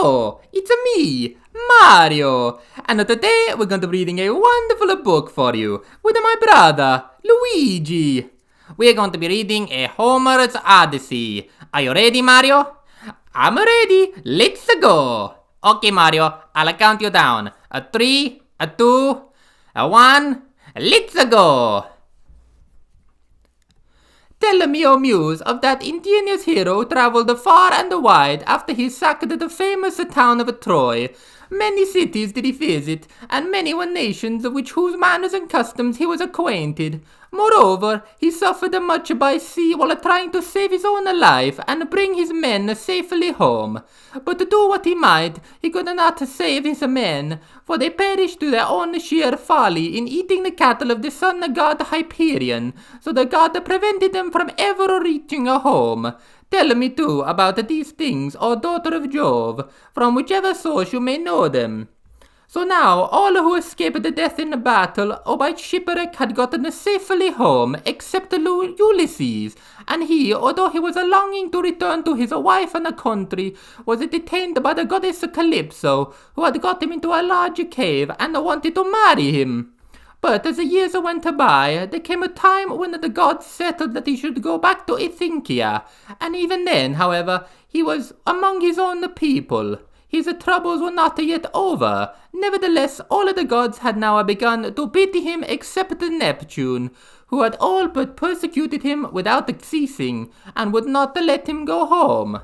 Oh, it's me, Mario. And today we're going to be reading a wonderful book for you with my brother, Luigi. We're going to be reading a Homer's Odyssey. Are you ready, Mario? I'm ready. Let's go. Okay, Mario, I'll count you down. 3, 2, 1. Let's go. Tell me, O muse, of that ingenious hero who travelled far and wide after he sacked the famous town of Troy. Many cities did he visit, and many were nations with whose manners and customs he was acquainted. Moreover, he suffered much by sea while trying to save his own life and bring his men safely home. But do what he might, he could not save his men, for they perished to their own sheer folly in eating the cattle of the sun god Hyperion, so the god prevented them from ever reaching home. Tell me too about these things, O daughter of Jove, from whichever source you may know them. So now, all who escaped death in battle or by shipwreck had gotten safely home, except Ulysses, and he, although he was longing to return to his wife and country, was detained by the goddess Calypso, who had got him into a large cave and wanted to marry him. But as the years went by, there came a time when the gods settled that he should go back to Ithinkia, and even then, however, he was among his own people. His troubles were not yet over. Nevertheless, all the gods had now begun to pity him except Neptune, who had all but persecuted him without ceasing, and would not let him go home.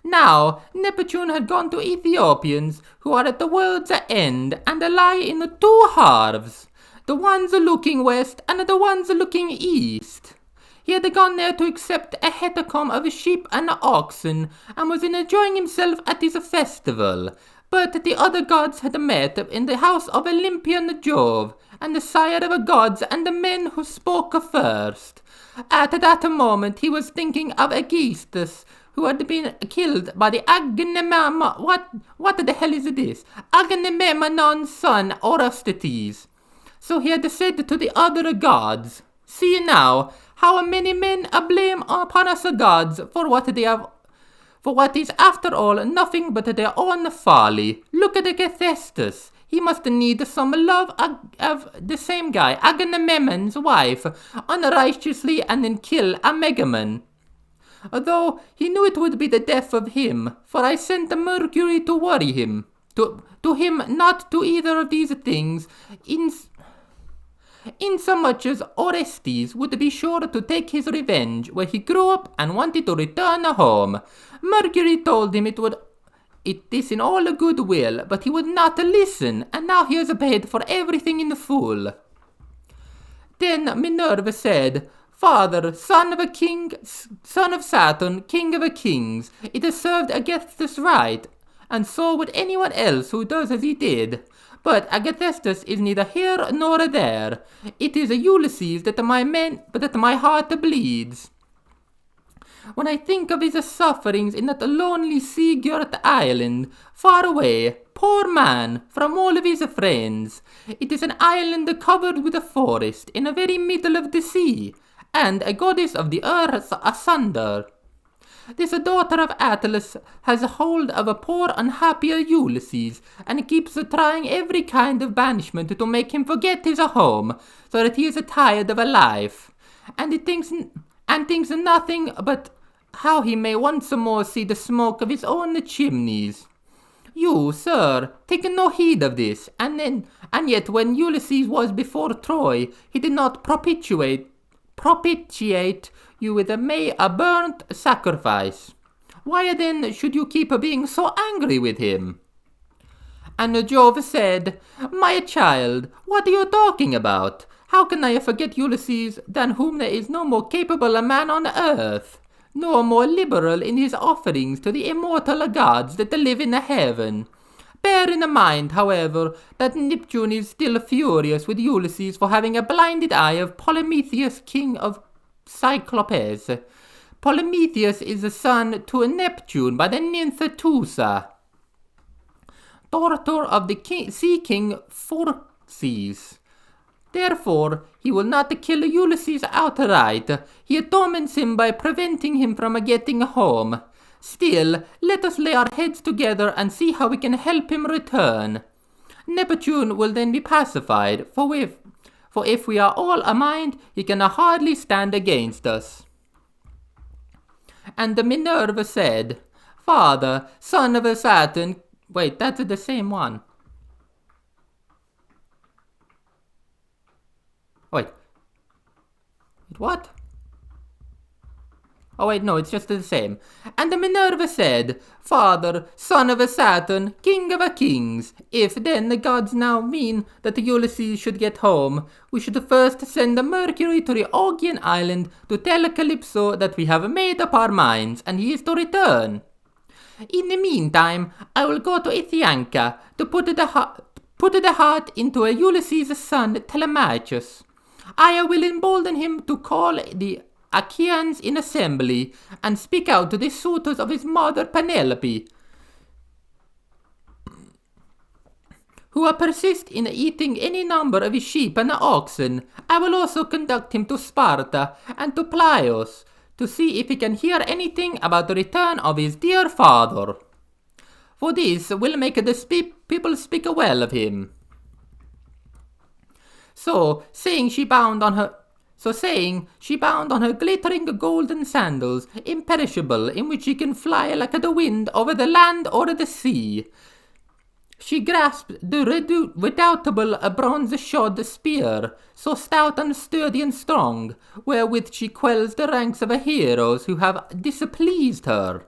Now, Neptune had gone to Ethiopians, who are at the world's end, and lie in two halves, the ones looking west and the ones looking east. He had gone there to accept a hecatomb of sheep and oxen, and was enjoying himself at his festival. But the other gods had met in the house of Olympian Jove, and the sire of gods and the men who spoke first. At that moment he was thinking of Aegisthus, who had been killed by the what the hell is this? Agamemnon's son, Orestes. So he had said to the other gods, "See now, how many men blame upon us gods for what they have, for what is after all nothing but their own folly. Look at Hephaestus. He must need some love of the same guy, Agamemnon's wife, unrighteously and then kill Agamemnon. Although he knew it would be the death of him, for I sent Mercury to worry him, to him not to either of these things, insomuch as Orestes would be sure to take his revenge where he grew up and wanted to return home. Mercury told him it is in all good will, but he would not listen, and now he has paid for everything in full." Then Minerva said, "Father, son of a king, son of Saturn, king of kings, it has served Aegisthus right, and so would anyone else who does as he did. But Aegisthus is neither here nor there. It is Ulysses that my heart bleeds. When I think of his sufferings in that lonely sea-girt island, far away, poor man, from all of his friends. It is an island covered with a forest, in the very middle of the sea, and a goddess of the earth asunder. This daughter of Atlas has hold of a poor unhappy Ulysses, and keeps trying every kind of banishment to make him forget his home, so that he is tired of life, and he thinks nothing but how he may once more see the smoke of his own chimneys. You, sir, take no heed of this, and yet when Ulysses was before Troy, he did not propitiate you with a burnt sacrifice. Why then should you keep being so angry with him?" And Jove said, "My child, what are you talking about? How can I forget Ulysses, than whom there is no more capable man on earth, nor more liberal in his offerings to the immortal gods that live in heaven? Bear in mind, however, that Neptune is still furious with Ulysses for having a blinded eye of Polymetheus, king of Cyclopes. Polymetheus is the son to Neptune by the nymph Tusa, daughter of the sea king Phorcys. Therefore, he will not kill Ulysses outright. He torments him by preventing him from getting home. Still, let us lay our heads together and see how we can help him return. Neptune will then be pacified, for if we are all a mind, he can hardly stand against us. And the Minerva said, Father, son of a Saturn... Wait, that's the same one. Wait. What? Oh wait, no, it's just the same. And the Minerva said, Father, son of a Saturn, king of a kings, if then the gods now mean that Ulysses should get home, we should first send the Mercury to the Augean island to tell Calypso that we have made up our minds and he is to return. In the meantime, I will go to Ithaca to put the heart into Ulysses' son Telemachus. I will embolden him to call the Achaeans in assembly and speak out to the suitors of his mother Penelope, who persist in eating any number of his sheep and oxen. I will also conduct him to Sparta and to Plios to see if he can hear anything about the return of his dear father. For this will make the people speak well of him. So saying, she bound on her glittering golden sandals, imperishable, in which she can fly like the wind over the land or the sea. She grasped the redoubtable bronze-shod spear, so stout and sturdy and strong, wherewith she quells the ranks of heroes who have displeased her.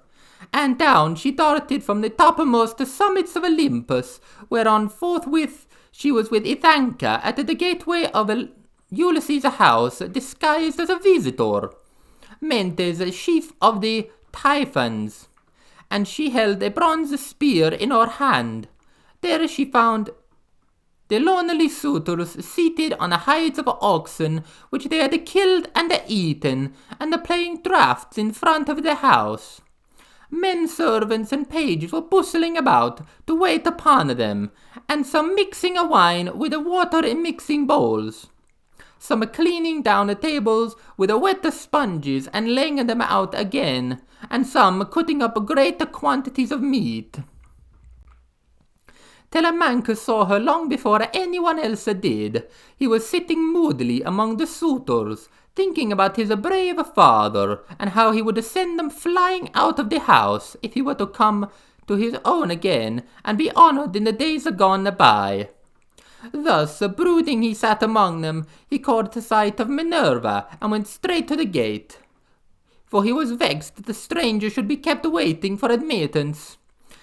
And down she darted from the topmost summits of Olympus, whereon forthwith she was with Ithaca at the gateway of Ulysses' house, disguised as a visitor, Mentes, chief of the Typhons, and she held a bronze spear in her hand. There she found the lonely suitors seated on the hides of oxen, which they had killed and eaten, and playing draughts in front of the house. Men servants and pages were bustling about to wait upon them, and some mixing a wine with the water in mixing bowls, some cleaning down the tables with the wet sponges and laying them out again, and some cutting up great quantities of meat. Telemachus saw her long before anyone else did. He was sitting moodily among the suitors, thinking about his brave father, and how he would send them flying out of the house if he were to come to his own again, and be honored in the days gone by. Thus, brooding he sat among them, he caught sight of Minerva, and went straight to the gate, for he was vexed that the stranger should be kept waiting for admittance.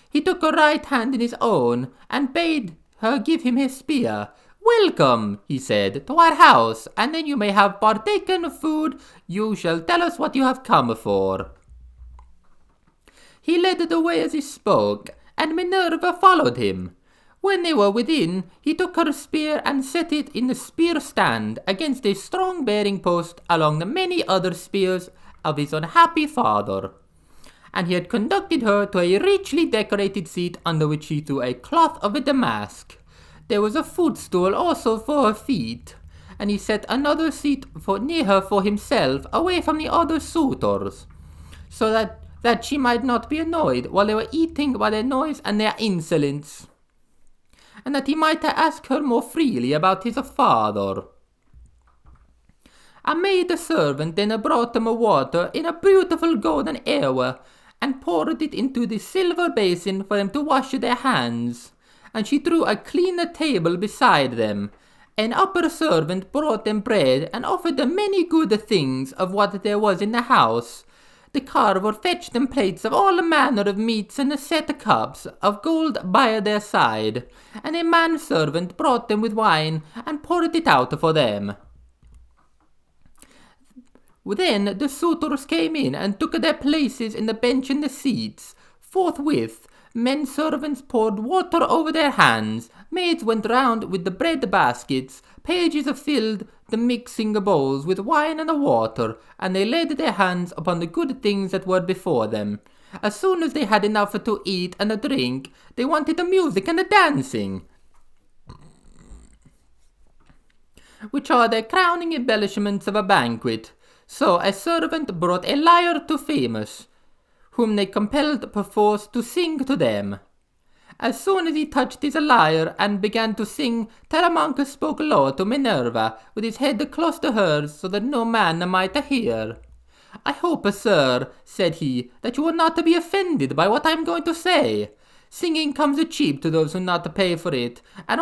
He took her right hand in his own, and bade her give him his spear. Welcome, he said, to our house, and then you may have partaken of food, you shall tell us what you have come for. He led the way as he spoke, and Minerva followed him. When they were within, he took her spear and set it in the spear stand against a strong bearing post along the many other spears of his unhappy father. And he had conducted her to a richly decorated seat under which he threw a cloth of damask. There was a footstool also for her feet, and he set another seat near her for himself, away from the other suitors, so that she might not be annoyed while they were eating by their noise and their insolence, and that he might ask her more freely about his father. A maid-servant then brought them water in a beautiful golden ewer, and poured it into the silver basin for them to wash their hands. And she drew a clean table beside them. An upper servant brought them bread, and offered them many good things of what there was in the house. The carver fetched them plates of all manner of meats, and set cups of gold by their side. And a manservant brought them with wine, and poured it out for them. Then the suitors came in, and took their places in the bench and the seats. Forthwith, men servants poured water over their hands, maids went round with the bread baskets, pages filled the mixing bowls with wine and water, and they laid their hands upon the good things that were before them. As soon as they had enough to eat and drink, they wanted the music and the dancing, which are the crowning embellishments of a banquet. So a servant brought a lyre to Famous, whom they compelled perforce to sing to them. As soon as he touched his lyre and began to sing, Telemachus spoke low to Minerva, with his head close to hers, so that no man might hear. "I hope, sir," said he, "that you will not be offended by what I am going to say. Singing comes cheap to those who not pay for it, and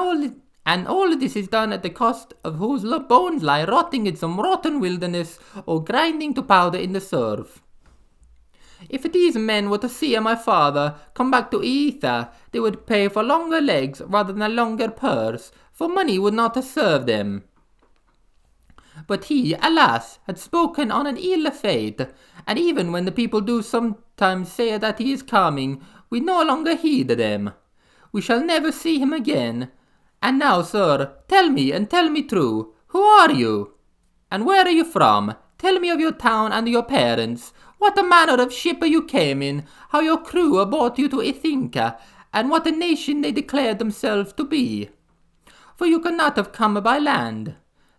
all this is done at the cost of whose bones lie rotting in some rotten wilderness, or grinding to powder in the surf. If these men were to see my father come back to Aether, they would pay for longer legs rather than a longer purse, for money would not serve them. But he, alas, had spoken on an ill fate, and even when the people do sometimes say that he is coming, we no longer heed them. We shall never see him again. And now, sir, tell me, and tell me true, who are you? And where are you from? Tell me of your town and your parents, what manner of ship you came in, how your crew brought you to Ithaca, and what a nation they declared themselves to be. For you could not have come by land.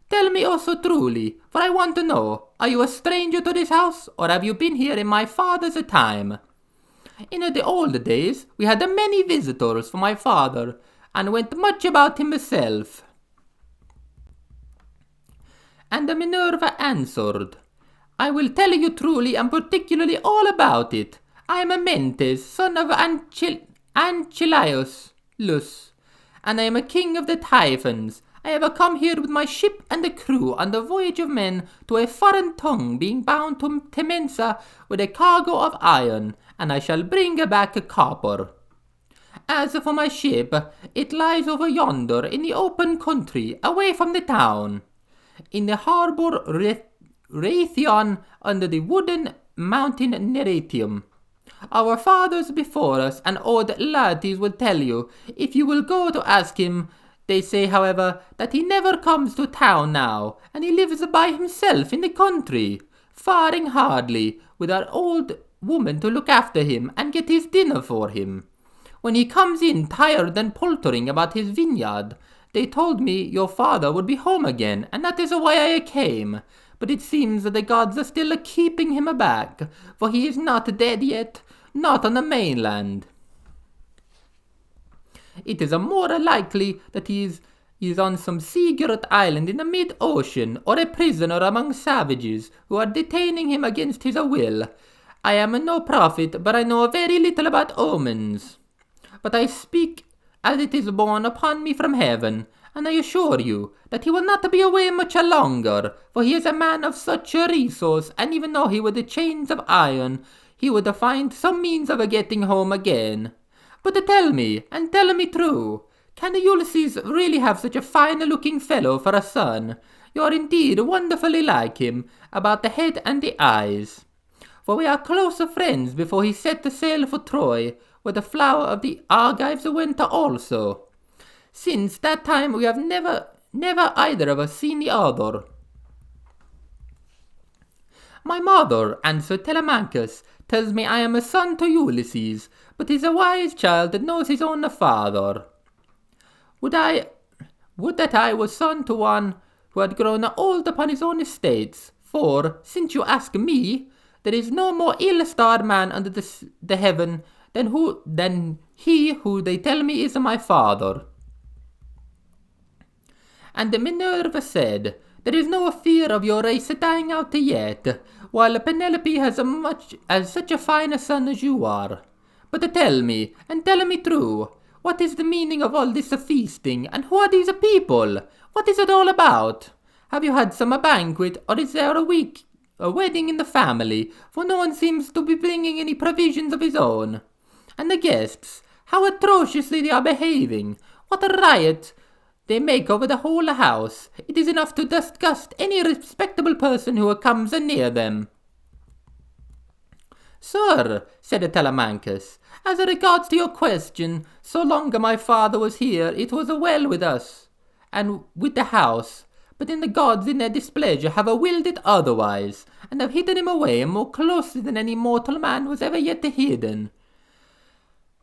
Tell me also truly, for I want to know, are you a stranger to this house, or have you been here in my father's time? In the old days, we had many visitors for my father, and went much about himself." And Minerva answered, "I will tell you truly and particularly all about it. I am Mentes, son of Anchilaus, and I am a king of the Typhons. I have come here with my ship and the crew on the voyage of men to a foreign tongue, being bound to Temensa with a cargo of iron, and I shall bring back copper. As for my ship, it lies over yonder in the open country, away from the town, in the harbour Raytheon, under the wooden mountain Neratium. Our fathers before us and old Laertes will tell you, if you will go to ask him. They say, however, that he never comes to town now, and he lives by himself in the country, faring hardly, with an old woman to look after him and get his dinner for him. When he comes in tired and paltering about his vineyard, they told me your father would be home again, and that is why I came. But it seems that the gods are still keeping him back, for he is not dead yet, not on the mainland. It is more likely that he is on some sea-girt island in the mid-ocean, or a prisoner among savages who are detaining him against his will. I am no prophet, but I know very little about omens. But I speak as it is borne upon me from heaven, and I assure you that he will not be away much longer, for he is a man of such a resource, and even though he were the chains of iron, he would find some means of getting home again. But tell me, and tell me true, can Ulysses really have such a fine-looking fellow for a son? You are indeed wonderfully like him, about the head and the eyes. For we are close friends before he set sail for Troy, where the flower of the Argives went also. Since that time we have never either of us seen the other." "My mother," answered Telemachus, "tells me I am a son to Ulysses, but is a wise child that knows his own father. Would that I was son to one who had grown old upon his own estates, for, since you ask me, there is no more ill-starred man under the heaven than he who they tell me is my father." And Minerva said, "There is no fear of your race dying out yet, while Penelope has such a fine son as you are. But tell me, and tell me true, what is the meaning of all this feasting, and who are these people? What is it all about? Have you had some banquet, or is there a wedding in the family, for no one seems to be bringing any provisions of his own? And the guests, how atrociously they are behaving! What a riot they make over the whole house! It is enough to disgust any respectable person who comes near them." "Sir," said Telemachus, "as regards to your question, so long my father was here, it was well with us, and with the house. But the gods in their displeasure have willed it otherwise, and have hidden him away more closely than any mortal man was ever yet hidden.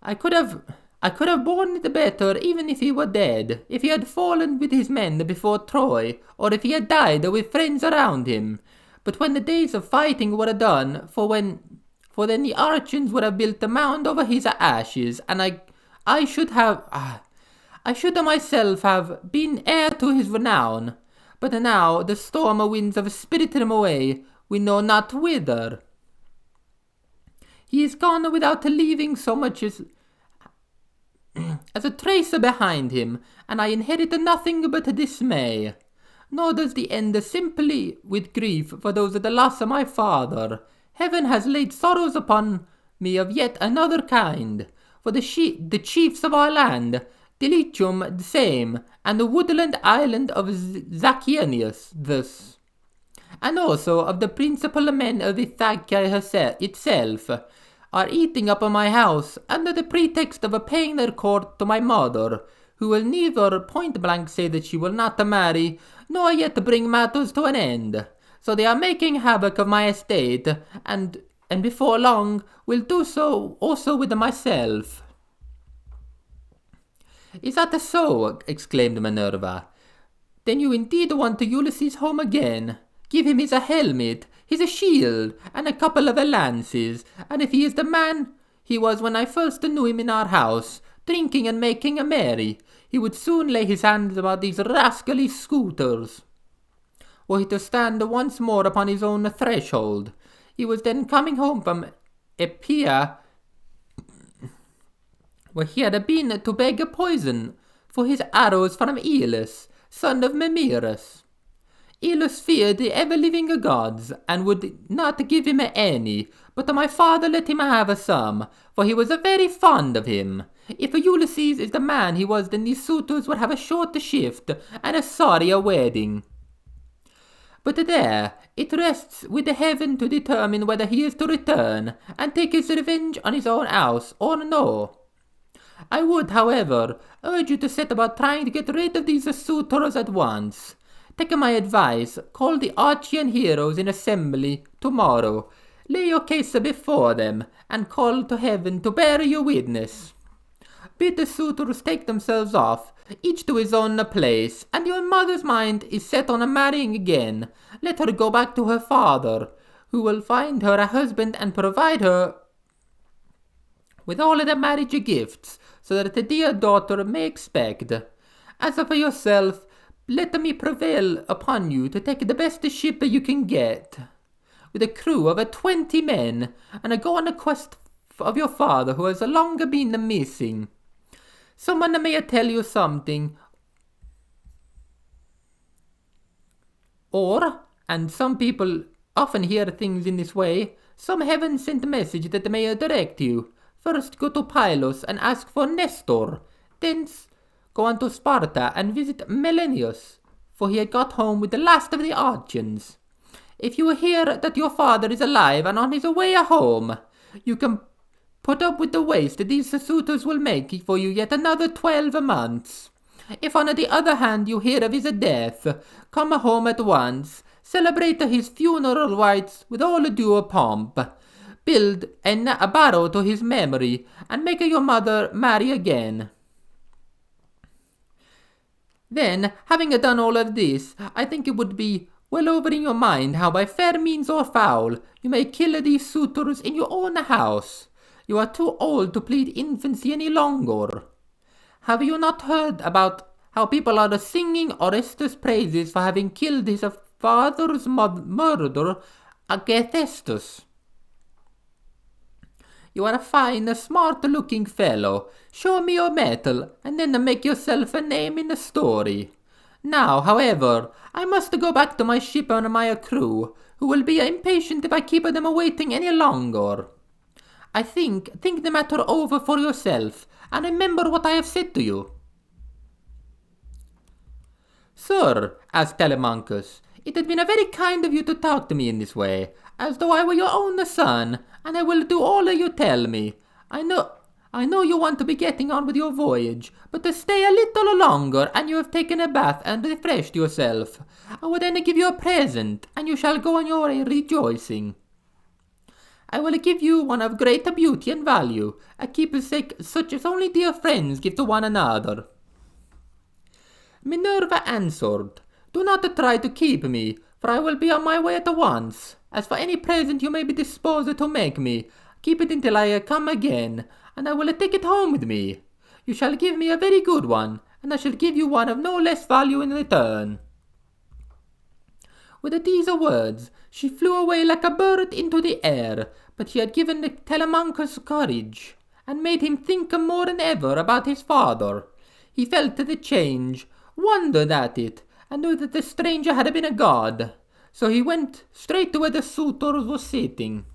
I could have borne it better even if he were dead, if he had fallen with his men before Troy, or if he had died with friends around him. But when the days of fighting were done, for when for then the urchins would have built a mound over his ashes, and I should myself have been heir to his renown. But now the storm winds have spirited him away, we know not whither. He is gone without leaving so much as a tracer behind him, and I inherit nothing but dismay. Nor does the end simply with grief for those of the loss of my father. Heaven has laid sorrows upon me of yet another kind, for the chiefs of our land, Delicium the same, and the woodland island of Zacchianius thus, and also of the principal men of Ithaca itself, are eating up my house under the pretext of paying their court to my mother, who will neither point blank say that she will not marry, nor yet bring matters to an end. So they are making havoc of my estate, and before long will do so also with myself. Is that so? Exclaimed Minerva. Then you indeed want Ulysses home again. Give him his helmet, his shield, and a couple of lances, and if he is the man he was when I first knew him in our house, drinking and making merry, he would soon lay his hands about these rascally scooters. Were he to stand once more upon his own threshold, he was then coming home from Epia, where he had been to beg poison for his arrows from Aeolus, son of Mimerus. Aeolus feared the ever-living gods, and would not give him any, but my father let him have some, for he was very fond of him. If Ulysses is the man he was, then these suitors would have a short shift, and a sorry wedding. But there, it rests with heaven to determine whether he is to return, and take his revenge on his own house, or no. I would, however, urge you to set about trying to get rid of these suitors at once. Take my advice, call the Archean heroes in assembly tomorrow, lay your case before them, and call to heaven to bear you witness. Bid the suitors take themselves off, each to his own place, and your mother's mind is set on marrying again. Let her go back to her father, who will find her a husband and provide her with all the marriage gifts, so that the dear daughter may expect. As for yourself, let me prevail upon you to take the best ship you can get, with a crew of 20 men, and go on a quest of your father who has long been missing. Someone may tell you something, or, and some people often hear things in this way, some heaven-sent message that may direct you. First go to Pylos and ask for Nestor, thence go on to Sparta and visit Melenius, for he had got home with the last of the Argians. If you hear that your father is alive and on his way home, you can put up with the waste these suitors will make for you yet another 12 months. If on the other hand you hear of his death, come home at once, celebrate his funeral rites with all due pomp, build a barrow to his memory, and make your mother marry again. Then, having done all of this, I think it would be well over in your mind how by fair means or foul you may kill these suitors in your own house. You are too old to plead infancy any longer. Have you not heard about how people are singing Orestes' praises for having killed his father's murderer, Agatestus? You are a fine, smart-looking fellow. Show me your mettle, and then make yourself a name in the story. Now, however, I must go back to my ship and my crew, who will be impatient if I keep them waiting any longer. I think the matter over for yourself, and remember what I have said to you. Sir, asked Telemachus, it had been very kind of you to talk to me in this way, as though I were your own son, and I will do all you tell me. I know you want to be getting on with your voyage, but to stay a little longer, and you have taken a bath and refreshed yourself. I will then give you a present, and you shall go on your way rejoicing. I will give you one of great beauty and value, a keepsake such as only dear friends give to one another. Minerva answered, do not try to keep me, for I will be on my way at once. As for any present you may be disposed to make me, Keep it until I come again, and I will take it home with me. You shall give me a very good one, and I shall give you one of no less value in return." With these words, she flew away like a bird into the air, but she had given Telemachus courage, and made him think more than ever about his father. He felt the change, wondered at it, and knew that the stranger had been a god. So he went straight to where the suitors were sitting.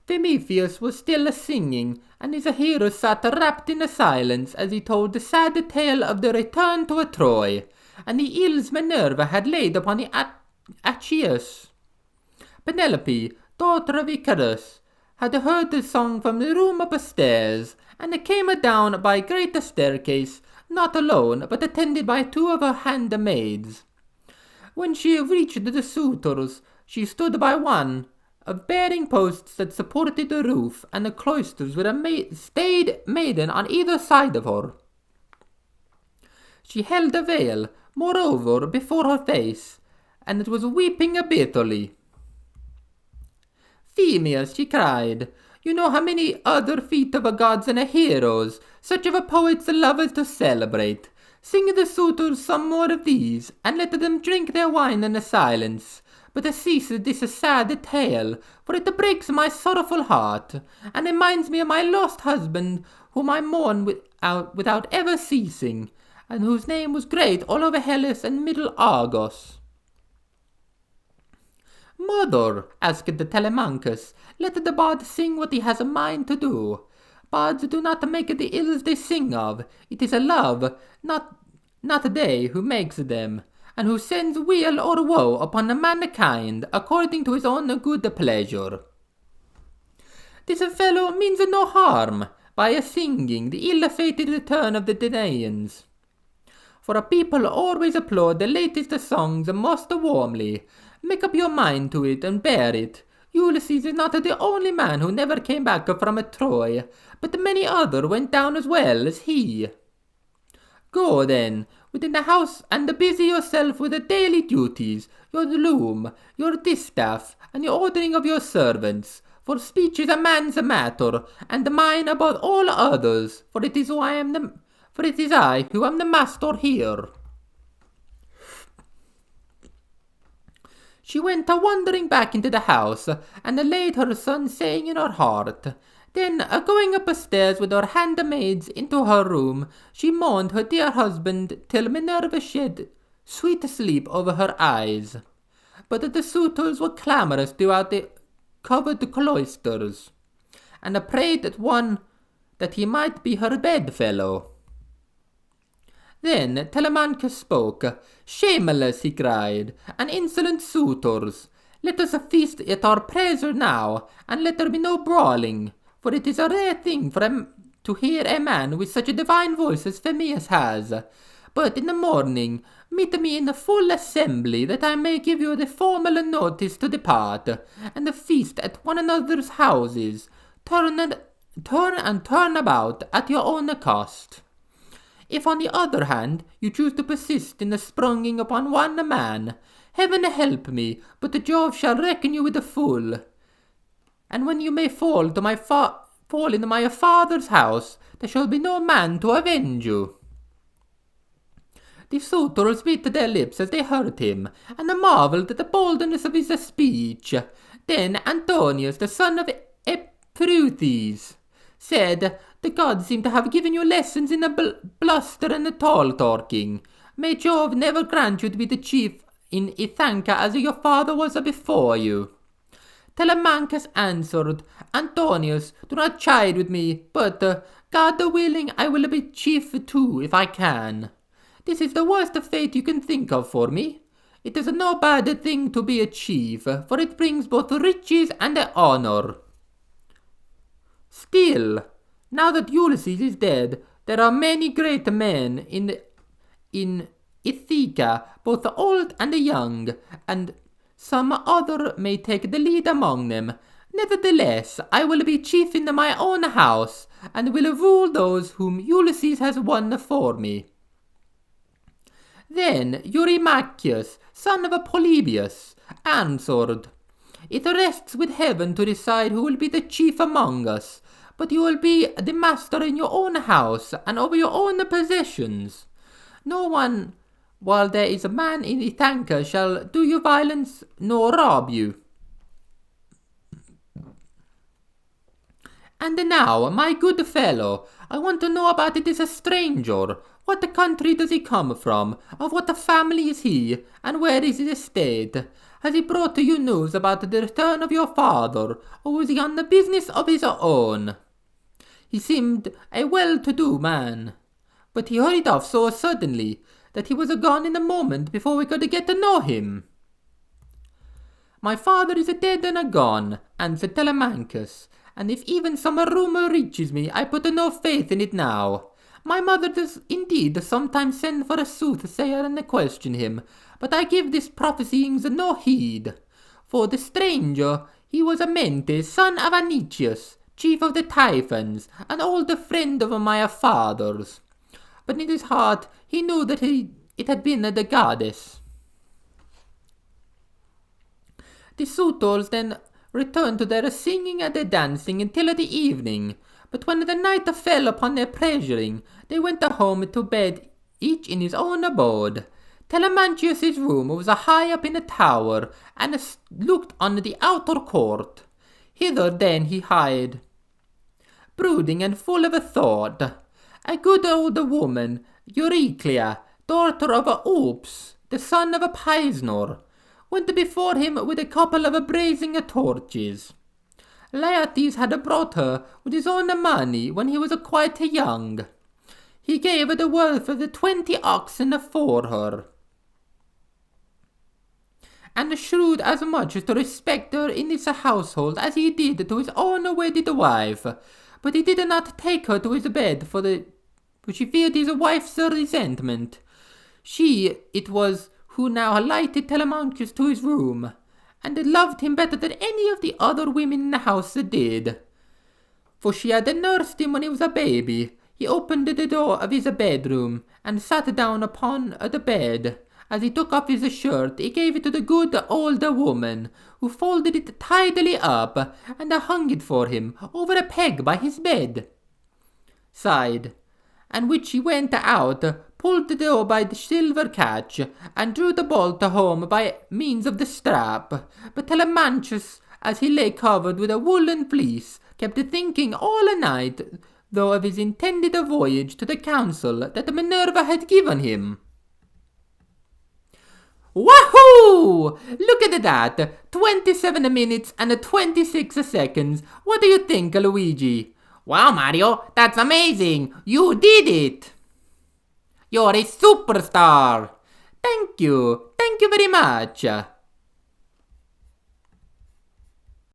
Prometheus was still singing, and his hero sat wrapped in silence as he told the sad tale of the return to Troy, and the ills Minerva had laid upon the Achaeus. Penelope, daughter of Icarus, had heard the song from the room upstairs, and came down by a great staircase, not alone, but attended by two of her handmaids. When she reached the suitors, she stood by one of bearing posts that supported the roof, and the cloisters with a staid maiden on either side of her. She held a veil, moreover, before her face, and it was weeping bitterly. "Phemius," she cried, "you know how many other feats of gods and heroes, such of poets love to celebrate. Sing the suitors some more of these, and let them drink their wine in silence. But cease this sad tale, for it breaks my sorrowful heart, and reminds me of my lost husband, whom I mourn without ever ceasing, and whose name was great all over Hellas and middle Argos." "Mother," asked Telemachus, "let the bard sing what he has a mind to do. Bards do not make the ills they sing of. It is a love, not they, who makes them, and who sends weal or woe upon mankind according to his own good pleasure. This fellow means no harm by singing the ill-fated return of the Danaans. For a people always applaud the latest songs most warmly. Make up your mind to it and bear it. Ulysses is not the only man who never came back from Troy, but many other went down as well as he. Go then within the house and busy yourself with the daily duties, your loom, your distaff, and your ordering of your servants. For speech is a man's matter, and mine above all others. For it is I who am the master here." She went wandering back into the house, and laid her son saying in her heart. Then, going upstairs with her handmaids into her room, she mourned her dear husband till Minerva shed sweet sleep over her eyes. But the suitors were clamorous throughout the covered cloisters, and prayed that he might be her bedfellow. Then Telemachus spoke. "Shameless," he cried, "and insolent suitors, let us feast at our pleasure now, and let there be no brawling, for it is a rare thing to hear a man with such a divine voice as Phemius has. But in the morning meet me in the full assembly, that I may give you the formal notice to depart, and feast at one another's houses. Turn about at your own cost. If, on the other hand, you choose to persist in springing upon one man, heaven help me, but Jove shall reckon you with the fool. And when you may fall into my father's house, there shall be no man to avenge you." The suitors bit their lips as they heard him, and marvelled at the boldness of his speech. Then Antonius, the son of Epireuthus, said, "The gods seem to have given you lessons in bluster and tall-talking. May Jove never grant you to be the chief in Ithaca as your father was before you." Telemachus answered, "Antonius, do not chide with me, but, God willing, I will be chief too, if I can. This is the worst fate you can think of for me. It is no bad thing to be a chief, for it brings both riches and honor. Still, now that Ulysses is dead, there are many great men in Ithaca, both old and young, and some other may take the lead among them. Nevertheless, I will be chief in my own house, and will rule those whom Ulysses has won for me." Then Eurymachus, son of Polybius, answered, It rests with heaven to decide who will be the chief among us, but you will be the master in your own house and over your own possessions. No one, while there is a man in the tanker, shall do you violence nor rob you. And now, my good fellow, I want to know about this stranger. What country does he come from? Of what family is he? And where is his estate? Has he brought to you news about the return of your father, or was he on the business of his own? He seemed a well-to-do man, but he hurried off so suddenly that he was gone in a moment before we could get to know him. My father is dead and gone, answered Telemachus, and if even some rumour reaches me, I put no faith in it now. My mother does indeed sometimes send for a soothsayer and question him, but I give this prophesyings no heed. For the stranger, he was Amentes, son of Anicius, chief of the Typhons, an old friend of my father's. But in his heart he knew that it had been the goddess. The suitors then returned to their singing and their dancing until the evening, but when the night fell upon their pleasuring, they went home to bed, each in his own abode. Telemachus' room was high up in a tower, and looked on the outer court. Hither then he hied, brooding and full of thought. A good old woman, Euryclea, daughter of Oops, the son of Pisnor, went before him with a couple of blazing torches. Laertes had brought her with his own money when he was quite young. He gave the worth of the 20 oxen for her, and shrewd as much to respect her in his household as he did to his own wedded wife. But he did not take her to his bed, for she feared his wife's resentment. She it was who now lighted Telemachus to his room, and loved him better than any of the other women in the house did. For she had nursed him when he was a baby. He opened the door of his bedroom, and sat down upon the bed. As he took off his shirt, he gave it to the good old woman, who folded it tidily up, and hung it for him over a peg by his bed side, and which he went out, pulled the door by the silver catch, and drew the bolt home by means of the strap. But Telemachus, as he lay covered with a woolen fleece, kept thinking all night, though of his intended voyage to the council that Minerva had given him. Wahoo! Look at that! 27 minutes and 26 seconds. What do you think, Luigi? Wow, Mario, that's amazing! You did it! You're a superstar! Thank you very much!